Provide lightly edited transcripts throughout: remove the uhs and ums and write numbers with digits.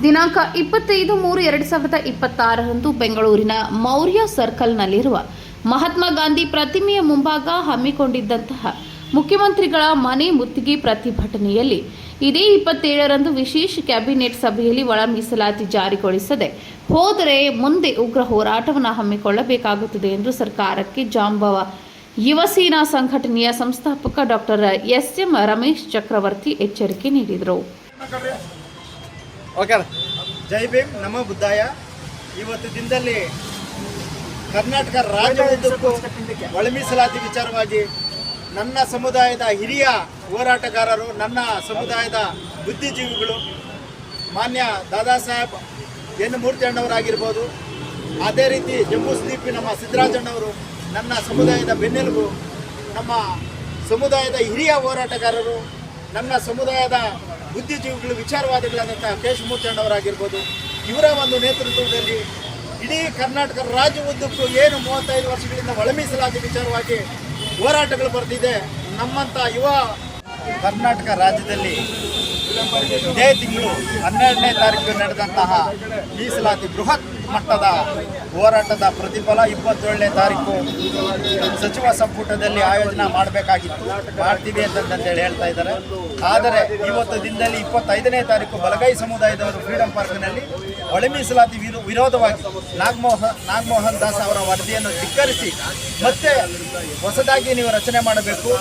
ದಿನಾಂಕ 25/3/2026ರಂದು ಬೆಂಗಳೂರಿನ ಮೌರ್ಯ ಸರ್ಕಲ್ನಲ್ಲಿರುವ ಮಹಾತ್ಮ ಗಾಂಧಿ ಪ್ರತಿಮೆಯ ಮುಂಭಾಗ ಹಮ್ಮಿಕೊಂಡಿದ್ದಂತಹ ಮುಖ್ಯಮಂತ್ರಿಗಳ ಮನೆ ಮುತ್ತಿಗೆ ಪ್ರತಿಭಟನೆಯಲ್ಲಿ ಇದೇ 27ರಂದು ವಿಶೇಷ ಕ್ಯಾಬಿನೆಟ್ ಸಭೆಯಲ್ಲಿ ಒಳ ಮೀಸಲಾತಿ ಜಾರಿಗೊಳಿಸದೆ ಹೋದರೆ ಮುಂದೆ ಉಗ್ರ ಹೋರಾಟವನ್ನು ಹಮ್ಮಿಕೊಳ್ಳಬೇಕಾಗುತ್ತದೆ ಎಂದು ಸರ್ಕಾರಕ್ಕೆ ಜಾಂಬವ ಯುವ ಸೇನಾ ಸಂಘಟನೆಯ ಸಂಸ್ಥಾಪಕ ಡಾಕ್ಟರ್ ಎಸ್.ಎಂ. ರಮೇಶ್ ಚಕ್ರವರ್ತಿ ಎಚ್ಚರಿಕೆ ನೀಡಿದರು. ಜೈ ಭೀಮ್, ನಮೋ ಬುದ್ಧಾಯ. ಇವತ್ತು ದಿನದಲ್ಲಿ ಕರ್ನಾಟಕ ರಾಜ್ಯದುದ್ದಕ್ಕೂ ಒಳ ಮೀಸಲಾತಿ ವಿಚಾರವಾಗಿ ನನ್ನ ಸಮುದಾಯದ ಹಿರಿಯ ಹೋರಾಟಗಾರರು, ನನ್ನ ಸಮುದಾಯದ ಬುದ್ಧಿಜೀವಿಗಳು, ಮಾನ್ಯ ದಾದಾ ಸಾಹೇಬ್ ಎನ್ ಮೂರ್ತಿ ಅಣ್ಣವರಾಗಿರ್ಬೋದು, ಅದೇ ರೀತಿ ಜಂಬೂ ಸ್ವೀಪಿ ನಮ್ಮ ಸಿದ್ದರಾಜಣ್ಣವರು, ನನ್ನ ಸಮುದಾಯದ ಬೆನ್ನೆಲುಬು, ನಮ್ಮ ಸಮುದಾಯದ ಹಿರಿಯ ಹೋರಾಟಗಾರರು, ನನ್ನ ಸಮುದಾಯದ ಬುದ್ಧಿಜೀವಿಗಳು, ವಿಚಾರವಾದಿಗಳಾದಂಥ ಕೇಶಮೂರ್ತಿ ಅಣ್ಣವರಾಗಿರ್ಬೋದು, ಇವರ ಒಂದು ನೇತೃತ್ವದಲ್ಲಿ ಇಡೀ ಕರ್ನಾಟಕ ರಾಜ್ಯ ಉದ್ದಕ್ಕೂ ಏನು 35 ವರ್ಷಗಳಿಂದ ಒಳ ಮೀಸಲಾತಿ ವಿಚಾರವಾಗಿ ಹೋರಾಟಗಳು ಬರ್ತಿದೆ. ನಮ್ಮಂಥ ಯುವ ಕರ್ನಾಟಕ ರಾಜ್ಯದಲ್ಲಿ ಇದೇ ತಿಂಗಳು 12ನೇ ತಾರೀಕು ನಡೆದಂತಹ ಮೀಸಲಾತಿ ಬೃಹತ್ ಮಟ್ಟದ ಹೋರಾಟದ ಪ್ರತಿಫಲ 27ನೇ ತಾರೀಕು ಸಚಿವ ಸಂಪುಟದಲ್ಲಿ ಆಯೋಜನೆ ಮಾಡಬೇಕಾಗಿತ್ತು, ಮಾಡ್ತೀವಿ ಅಂತಂದೇಳಿ ಹೇಳ್ತಾ ಇದ್ದಾರೆ. ಆದರೆ ಇವತ್ತು ದಿನದಲ್ಲಿ 25ನೇ ತಾರೀಕು ಬಲಗೈ ಸಮುದಾಯದವರು ಫ್ರೀಡಂ ಪಾರ್ಕ್ನಲ್ಲಿ ಒಳ ಮೀಸಲಾತಿ ವಿರೋಧವಾಗಿ ನಾಗಮೋಹನ್ ದಾಸ್ ಅವರ ವರದಿಯನ್ನು ಧಿಕ್ಕರಿಸಿ ಮತ್ತೆ ಹೊಸದಾಗಿ ನೀವು ರಚನೆ ಮಾಡಬೇಕು,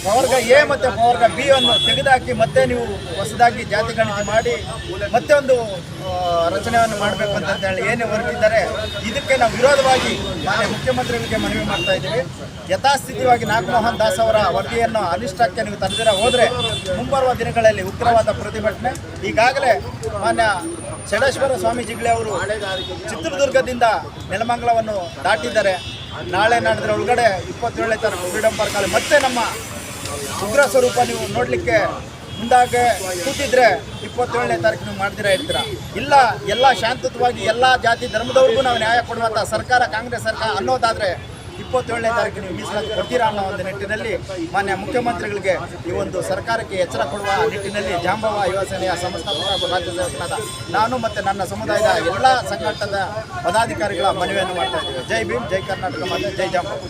ಪ್ರವರ್ಗ ಎ ಮತ್ತು ಪ್ರವರ್ಗ ಬಿ ಅನ್ನು ತೆಗೆದುಹಾಕಿ ಮತ್ತೆ ನೀವು ಹೊಸದಾಗಿ ಜಾತಿ ಗಣತಿ ಮಾಡಿ ಮತ್ತೆ ಒಂದು ರಚನೆಯನ್ನು ಮಾಡಬೇಕು ಅಂತ ಹೇಳಿ ಏನೇ ಹೊರಟಿದ್ದಾರೆ. ಇದಕ್ಕೆ ನಾವು ವಿರೋಧವಾಗಿ ಮಾನ್ಯ ಮುಖ್ಯಮಂತ್ರಿಗಳಿಗೆ ಮನವಿ ಮಾಡ್ತಾ ಇದ್ದೀವಿ. ಯಥಾಸ್ಥಿತಿಯಾಗಿ ನಾಗಮೋಹನ್ ದಾಸ್ ಅವರ ವರದಿಯನ್ನು ಅನಿಷ್ಟಕ್ಕೆ ನೀವು ತಂದಿರ ಹೋದರೆ ಮುಂಬರುವ ದಿನಗಳಲ್ಲಿ ಉಗ್ರವಾದ ಪ್ರತಿಭಟನೆ. ಈಗಾಗಲೇ ಮಾನ್ಯ ಷಡೇಶ್ವರ ಸ್ವಾಮೀಜಿಗಳೇ ಅವರು ಚಿತ್ರದುರ್ಗದಿಂದ ನೆಲಮಂಗಲವನ್ನು ದಾಟಿದ್ದಾರೆ. ನಾಳೆ ನಾಡಿದ್ರೆ ಒಳಗಡೆ 27ನೇ ತಾರೀಕು ಫ್ರೀಡಂ ಪಾರ್ಕಲ್ಲಿ ಮತ್ತೆ ನಮ್ಮ ಉಗ್ರ ಸ್ವರೂಪ ನೀವು ನೋಡಲಿಕ್ಕೆ ಮುಂದಾಗೆ ಕೂತಿದ್ರೆ 27ನೇ ತಾರೀಕು ನೀವು ಮಾಡ್ದಿರಾ ಇರ್ತೀರಾ? ಇಲ್ಲ, ಎಲ್ಲ ಶಾಂತಯುತವಾಗಿ ಎಲ್ಲ ಜಾತಿ ಧರ್ಮದವ್ರಿಗೂ ನಾವು ನ್ಯಾಯ ಕೊಡುವಂಥ ಸರ್ಕಾರ ಕಾಂಗ್ರೆಸ್ ಸರ್ಕಾರ ಅನ್ನೋದಾದರೆ 27ನೇ ತಾರೀಕು ನೀವು ಮೀಸಲಾತಿ ಕೊಡ್ತೀರಾ ಅನ್ನೋ ಒಂದು ನಿಟ್ಟಿನಲ್ಲಿ ಮಾನ್ಯ ಮುಖ್ಯಮಂತ್ರಿಗಳಿಗೆ ಈ ಒಂದು ಸರ್ಕಾರಕ್ಕೆ ಎಚ್ಚರ ಕೊಡುವ ನಿಟ್ಟಿನಲ್ಲಿ ಜಾಂಬವ ಯುವ ಸೇನೆಯ ಸಂಸ್ಥಾಪಕ ರಾಜ್ಯ ಸೇವಕನಾದ ನಾನು ಮತ್ತು ನನ್ನ ಸಮುದಾಯದ ಎಲ್ಲ ಸಂಘಟನದ ಪದಾಧಿಕಾರಿಗಳ ಮನವಿಯನ್ನು ಮಾಡ್ತಾ ಇದ್ದೇವೆ. ಜೈ ಭೀಮ್, ಜೈ ಕರ್ನಾಟಕ, ಮತ್ತು ಜೈ ಜಾಂಬವ.